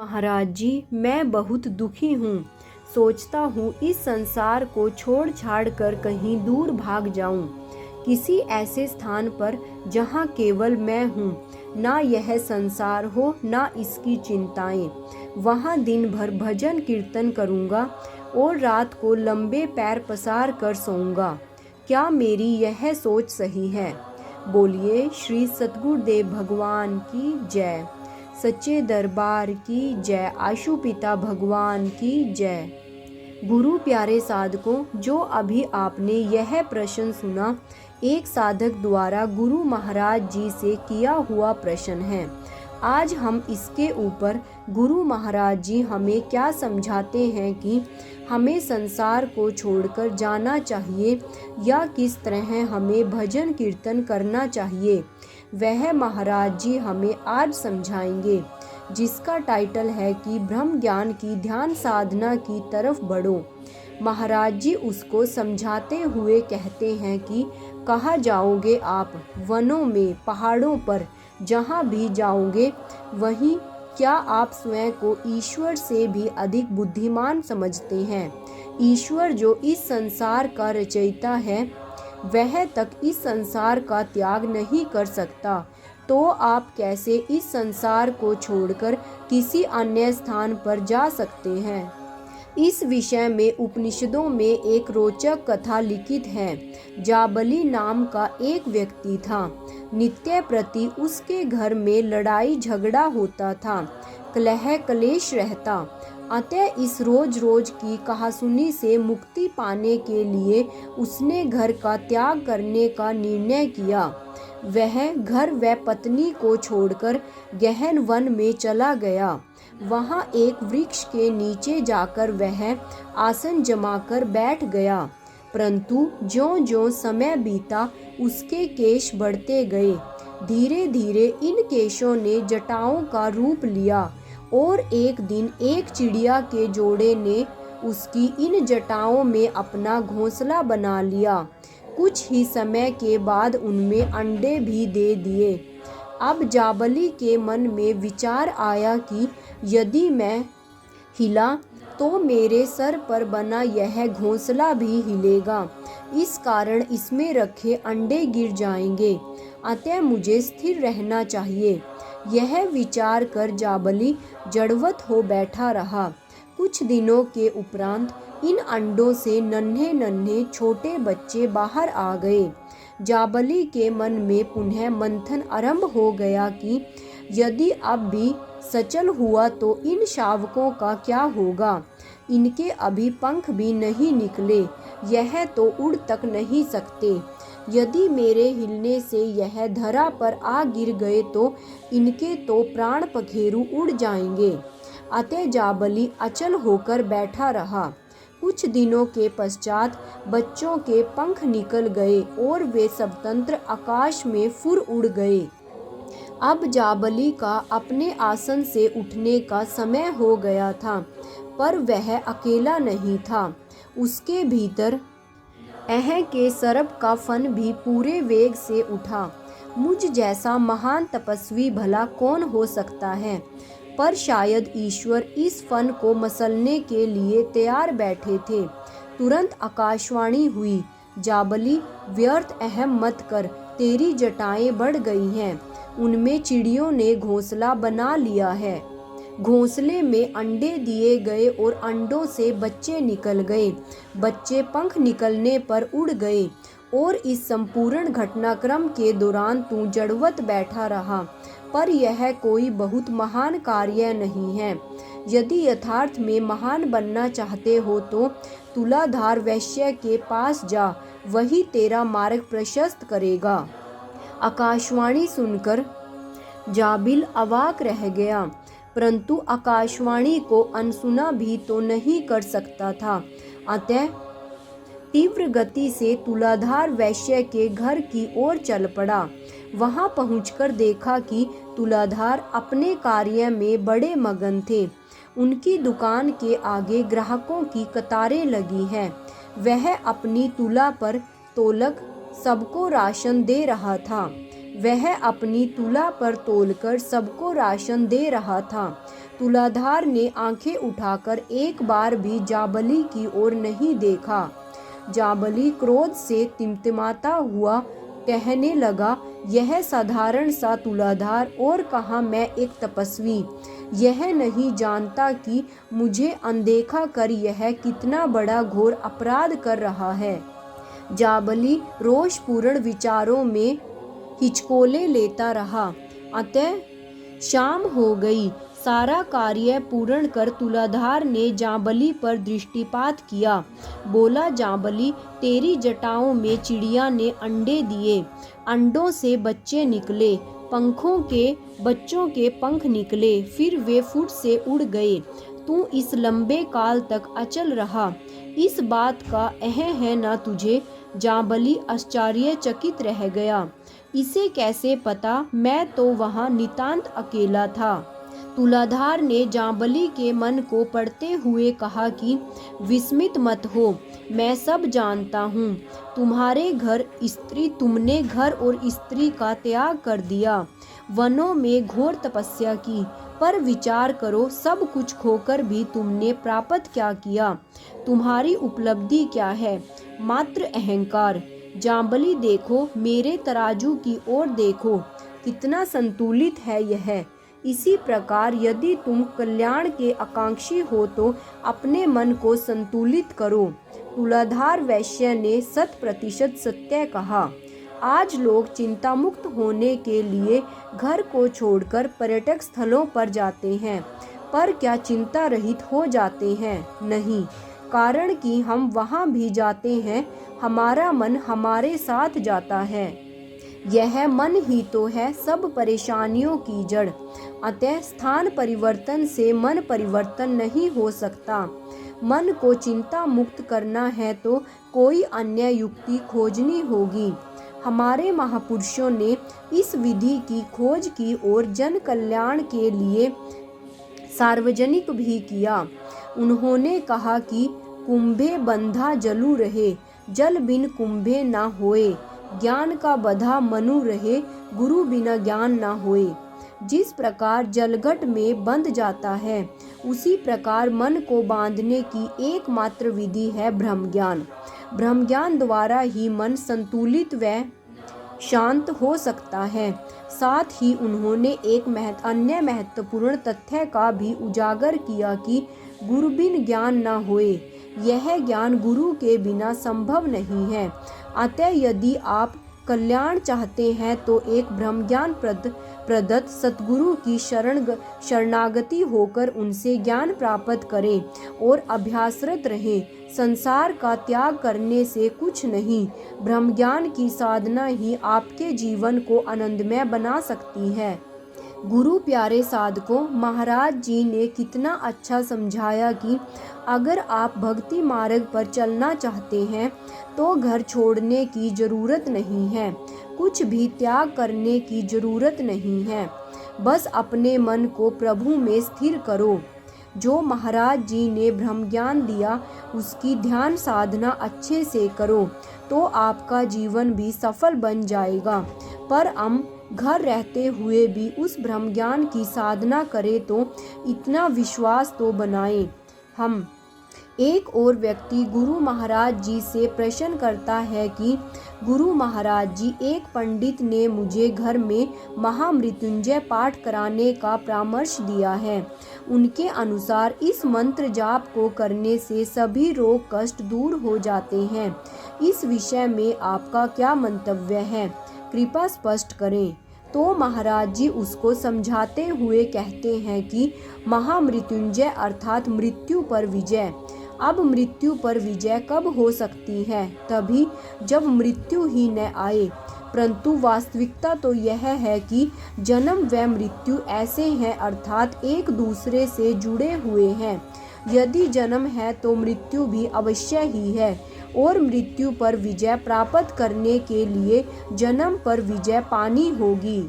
महाराज जी, मैं बहुत दुखी हूँ। सोचता हूँ इस संसार को छोड़ छाड़ कर कहीं दूर भाग जाऊँ, किसी ऐसे स्थान पर जहाँ केवल मैं हूँ, ना यह संसार हो ना इसकी चिंताएं। वहाँ दिन भर भजन कीर्तन करूँगा और रात को लंबे पैर पसार कर सोऊंगा। क्या मेरी यह सोच सही है? बोलिए श्री सतगुरुदेव भगवान की जय। सच्चे दरबार की जय। आशु पिता भगवान की जय। गुरु प्यारे साधकों, जो अभी आपने यह प्रश्न सुना, एक साधक द्वारा गुरु महाराज जी से किया हुआ प्रश्न है। आज हम इसके ऊपर गुरु महाराज जी हमें क्या समझाते हैं कि हमें संसार को छोड़कर जाना चाहिए या किस तरह हमें भजन कीर्तन करना चाहिए, वह महाराज जी हमें आज समझाएंगे, जिसका टाइटल है कि ब्रह्म ज्ञान की ध्यान साधना की तरफ बढ़ो। महाराज जी उसको समझाते हुए कहते हैं कि कहाँ जाओगे आप? वनों में, पहाड़ों पर, जहाँ भी जाओगे वहीं क्या आप स्वयं को ईश्वर से भी अधिक बुद्धिमान समझते हैं? ईश्वर जो इस संसार का रचयिता है, वह तक इस संसार का त्याग नहीं कर सकता, तो आप कैसे इस संसार को छोड़कर किसी अन्य स्थान पर जा सकते हैं? इस विषय में उपनिषदों में एक रोचक कथा लिखित है। जाबली नाम का एक व्यक्ति था। नित्य प्रति उसके घर में लड़ाई झगड़ा होता था, कलह कलेश रहता। अतः इस रोज रोज की कहासुनी से मुक्ति पाने के लिए उसने घर का त्याग करने का निर्णय किया। वह घर व पत्नी को छोड़कर गहन वन में चला गया। वहाँ एक वृक्ष के नीचे जाकर वह आसन जमाकर बैठ गया। परंतु ज्यों-ज्यों समय बीता उसके केश बढ़ते गए। धीरे धीरे इन केशों ने जटाओं का रूप लिया और एक दिन एक चिड़िया के जोड़े ने उसकी इन जटाओं में अपना घोंसला बना लिया। कुछ ही समय के बाद उनमें अंडे भी दे दिए। अब जाबली के मन में विचार आया कि यदि मैं हिला तो मेरे सर पर बना यह घोंसला भी हिलेगा, इस कारण इसमें रखे अंडे गिर जाएंगे। अतः मुझे स्थिर रहना चाहिए। यह विचार कर जाबली जड़वत हो बैठा रहा। कुछ दिनों के उपरांत इन अंडों से नन्हे नन्हे छोटे बच्चे बाहर आ गए। जाबली के मन में पुनः मंथन आरंभ हो गया कि यदि अब भी सचल हुआ तो इन शावकों का क्या होगा? इनके अभी पंख भी नहीं निकले, यह तो उड़ तक नहीं सकते। यदि मेरे हिलने से यह धरा पर आ गिर गए तो इनके तो प्राण पखेरु उड़ जाएंगे। अतः जाबली अचल होकर बैठा रहा। कुछ दिनों के पश्चात बच्चों के पंख निकल गए और वे स्वतंत्र आकाश में फुर उड़ गए। अब जाबली का अपने आसन से उठने का समय हो गया था, पर वह अकेला नहीं था। उसके भीतर के सर्प का फन भी पूरे वेग से उठा। मुझ जैसा महान तपस्वी भला कौन हो सकता है? पर शायद ईश्वर इस फन को मसलने के लिए तैयार बैठे थे। तुरंत आकाशवाणी हुई, जाबली व्यर्थ अहम मत कर, तेरी जटाएं बढ़ गई हैं, उनमें चिड़ियों ने घोंसला बना लिया है। घोंसले में अंडे दिए गए और अंडों से बच्चे निकल गए। बच्चे पंख निकलने पर उड़ गए और इस संपूर्ण घटनाक्रम के दौरान तू जड़वत बैठा रहा। पर यह कोई बहुत महान कार्य नहीं है। यदि यथार्थ में महान बनना चाहते हो तो तुलाधार वैश्य के पास जा, वही तेरा मार्ग प्रशस्त करेगा। आकाशवाणी सुनकर जाबिल अवाक रह गया, परंतु आकाशवाणी को अनसुना भी तो नहीं कर सकता था। अतः तीव्र गति से तुलाधार वैश्य के घर की ओर चल पड़ा। वहां पहुंचकर देखा कि तुलाधार अपने कार्य में बड़े मगन थे। उनकी दुकान के आगे ग्राहकों की कतारें लगी हैं। वह अपनी तुला पर तोलक सबको राशन दे रहा था। तुलाधार ने आंखें उठाकर एक बार भी जाबली की ओर नहीं देखा। जाबली क्रोध से तिमतिमाता हुआ कहने लगा, यह साधारण सा तुलाधार और कहाँ मैं एक तपस्वी, यह नहीं जानता कि मुझे अनदेखा कर यह कितना बड़ा घोर अपराध कर रहा है। जाबली रोषपूर्ण विचारों में हिचकोले लेता रहा। अतः शाम हो गई। सारा कार्य पूर्ण कर तुलाधार ने जाबली पर दृष्टिपात किया। बोला, जाबली, तेरी जटाओं में चिड़िया ने अंडे दिए, अंडों से बच्चे निकले, पंखों के बच्चों के पंख निकले, फिर वे फुट से उड़ गए। तू इस लंबे काल तक अचल रहा, इस बात का अहं है ना तुझे? जाबली आश्चर्यचकित रह गया। इसे कैसे पता? मैं तो वहाँ नितांत अकेला था। तुलाधार ने जाबली के मन को पढ़ते हुए कहा कि विस्मित मत हो, मैं सब जानता हूँ। तुमने घर और स्त्री का त्याग कर दिया, वनों में घोर तपस्या की, पर विचार करो, सब कुछ खोकर भी तुमने प्राप्त क्या किया? तुम्हारी उपलब्धि क्या है? मात्र अहंकार। जाबली, देखो, मेरे तराजू की ओर देखो, कितना संतुलित है यह। इसी प्रकार यदि तुम कल्याण के आकांक्षी हो तो अपने मन को संतुलित करो। तुलाधार वैश्य ने 100% सत्य कहा। आज लोग चिंता मुक्त होने के लिए घर को छोड़कर पर्यटक स्थलों पर जाते हैं, पर क्या चिंता रहित हो जाते हैं? नहीं, कारण कि हम वहाँ भी जाते हैं, हमारा मन हमारे साथ जाता है। यह मन ही तो है सब परेशानियों की जड़। अतः स्थान परिवर्तन से मन परिवर्तन नहीं हो सकता। मन को चिंता मुक्त करना है तो कोई अन्य युक्ति खोजनी होगी। हमारे महापुरुषों ने इस विधि की खोज की और जन कल्याण के लिए सार्वजनिक भी किया। उन्होंने कहा कि कुंभे बंधा जलू रहे, जल बिन कुंभे ना होए, ज्ञान का बधा मनु रहे, गुरु बिना ज्ञान ना होए। जिस प्रकार जलघट में बंध जाता है, उसी प्रकार मन को बांधने की एकमात्र विधि है ब्रह्म ज्ञान। ब्रह्म ज्ञान द्वारा ही मन संतुलित व शांत हो सकता है। साथ ही उन्होंने एक अन्य महत्वपूर्ण तथ्य का भी उजागर किया कि गुरु बिन ज्ञान न होए। यह ज्ञान गुरु के बिना संभव नहीं है। अतः यदि आप कल्याण चाहते हैं तो एक ब्रह्म ज्ञान प्रदत्त सतगुरु की शरणागति होकर उनसे ज्ञान प्राप्त करें और अभ्यासरत रहें। संसार का त्याग करने से कुछ नहीं, ब्रह्म ज्ञान की साधना ही आपके जीवन को आनंदमय बना सकती है। गुरु प्यारे साधकों, महाराज जी ने कितना अच्छा समझाया कि अगर आप भक्ति मार्ग पर चलना चाहते हैं तो घर छोड़ने की जरूरत नहीं है, कुछ भी त्याग करने की जरूरत नहीं है। बस अपने मन को प्रभु में स्थिर करो। जो महाराज जी ने ब्रह्म ज्ञान दिया उसकी ध्यान साधना अच्छे से करो तो आपका जीवन भी सफल बन जाएगा। पर हम घर रहते हुए भी उस ब्रह्म ज्ञान की साधना करें तो इतना विश्वास तो बनाएं। हम एक और व्यक्ति गुरु महाराज जी से प्रश्न करता है कि गुरु महाराज जी, एक पंडित ने मुझे घर में महामृत्युंजय पाठ कराने का परामर्श दिया है। उनके अनुसार इस मंत्र जाप को करने से सभी रोग कष्ट दूर हो जाते हैं। इस विषय में आपका क्या मंतव्य है? कृपया स्पष्ट करें। तो महाराज जी उसको समझाते हुए कहते हैं कि महामृत्युंजय अर्थात मृत्यु पर विजय। अब मृत्यु पर विजय कब हो सकती है? तभी जब मृत्यु ही न आए। परंतु वास्तविकता तो यह है कि जन्म व मृत्यु ऐसे हैं, अर्थात एक दूसरे से जुड़े हुए हैं। यदि जन्म है तो मृत्यु भी अवश्य ही है, और मृत्यु पर विजय प्राप्त करने के लिए जन्म पर विजय पानी होगी।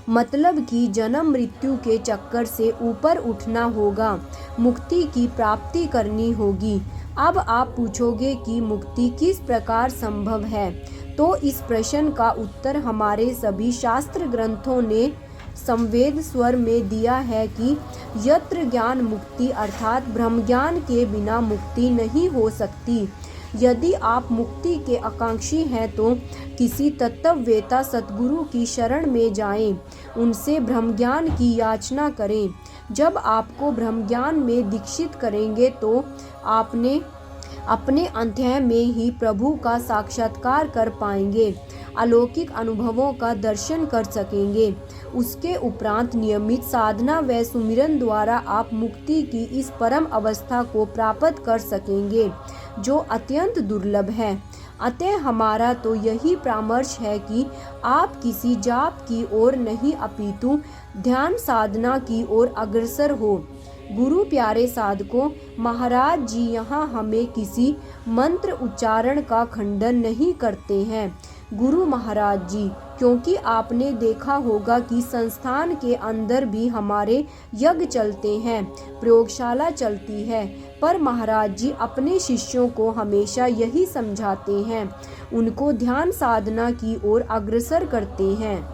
मतलब कि जन्म मृत्यु के चक्कर से ऊपर उठना होगा, मुक्ति की प्राप्ति करनी होगी। अब आप पूछोगे कि मुक्ति किस प्रकार संभव है? तो इस प्रश्न का उत्तर हमारे सभी शास्त्र ग्रंथों ने संवेद स्वर में दिया है कि यत्र ज्ञान मुक्ति अर्थात ब्रह्म ज्ञान के बिना मुक्ति नहीं हो सकती। यदि आप मुक्ति के आकांक्षी हैं तो किसी तत्ववेता सतगुरु की शरण में जाएं, उनसे ब्रह्म ज्ञान की याचना करें। जब आपको ब्रह्म ज्ञान में दीक्षित करेंगे तो आपने अपने अंतः में ही प्रभु का साक्षात्कार कर पाएंगे, अलौकिक अनुभवों का दर्शन कर सकेंगे। उसके उपरांत नियमित साधना व सुमिरन द्वारा आप मुक्ति की इस परम अवस्था को प्राप्त कर सकेंगे जो अत्यंत दुर्लभ है। अतः हमारा तो यही परामर्श है कि आप किसी जाप की ओर नहीं अपितु ध्यान साधना की ओर अग्रसर हो। गुरु प्यारे साधकों, महाराज जी यहाँ हमें किसी मंत्र उच्चारण का खंडन नहीं करते हैं। गुरु महाराज जी, क्योंकि आपने देखा होगा कि संस्थान के अंदर भी हमारे यज्ञ चलते हैं, प्रयोगशाला चलती है, पर महाराज जी अपने शिष्यों को हमेशा यही समझाते हैं, उनको ध्यान साधना की ओर अग्रसर करते हैं।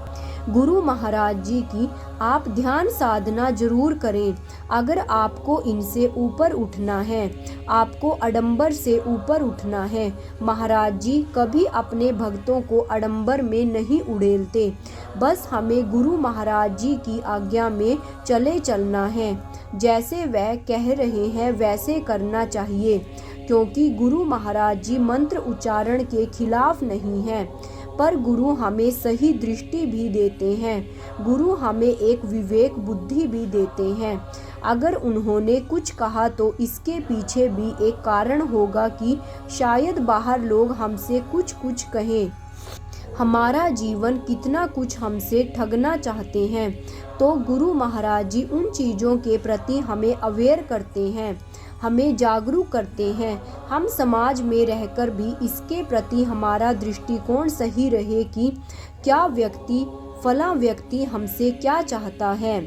गुरु महाराज जी की आप ध्यान साधना जरूर करें। अगर आपको इनसे ऊपर उठना है, आपको आडंबर से ऊपर उठना है, महाराज जी कभी अपने भक्तों को आडंबर में नहीं उड़ेलते। बस हमें गुरु महाराज जी की आज्ञा में चले चलना है। जैसे वह कह रहे हैं वैसे करना चाहिए, क्योंकि गुरु महाराज जी मंत्र उच्चारण के खिलाफ नहीं है, पर गुरु हमें सही दृष्टि भी देते हैं। गुरु हमें एक विवेक बुद्धि भी देते हैं। अगर उन्होंने कुछ कहा तो इसके पीछे भी एक कारण होगा कि शायद बाहर लोग हमसे कुछ कहें, हमारा जीवन कितना कुछ हमसे ठगना चाहते हैं। तो गुरु महाराज जी उन चीज़ों के प्रति हमें अवेयर करते हैं, हमें जागरूक करते हैं। हम समाज में रहकर भी इसके प्रति हमारा दृष्टिकोण सही रहे कि क्या फला व्यक्ति हमसे क्या चाहता है,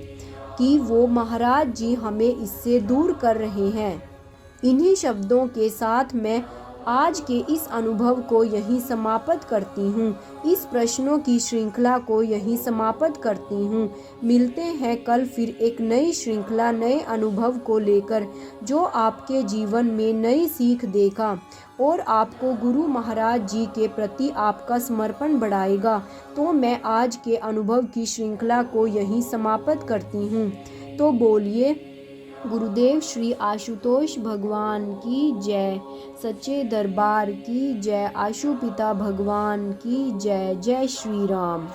कि वो महाराज जी हमें इससे दूर कर रहे हैं। इन्हीं शब्दों के साथ मैं आज के इस अनुभव को यहीं समाप्त करती हूँ, इस प्रश्नों की श्रृंखला को यहीं समाप्त करती हूँ। मिलते हैं कल फिर एक नई श्रृंखला, नए अनुभव को लेकर, जो आपके जीवन में नई सीख देगा और आपको गुरु महाराज जी के प्रति आपका समर्पण बढ़ाएगा। तो मैं आज के अनुभव की श्रृंखला को यहीं समाप्त करती हूँ। तो बोलिए गुरुदेव श्री आशुतोष भगवान की जय, सच्चे दरबार की जय, आशु पिता भगवान की जय। जय श्री राम।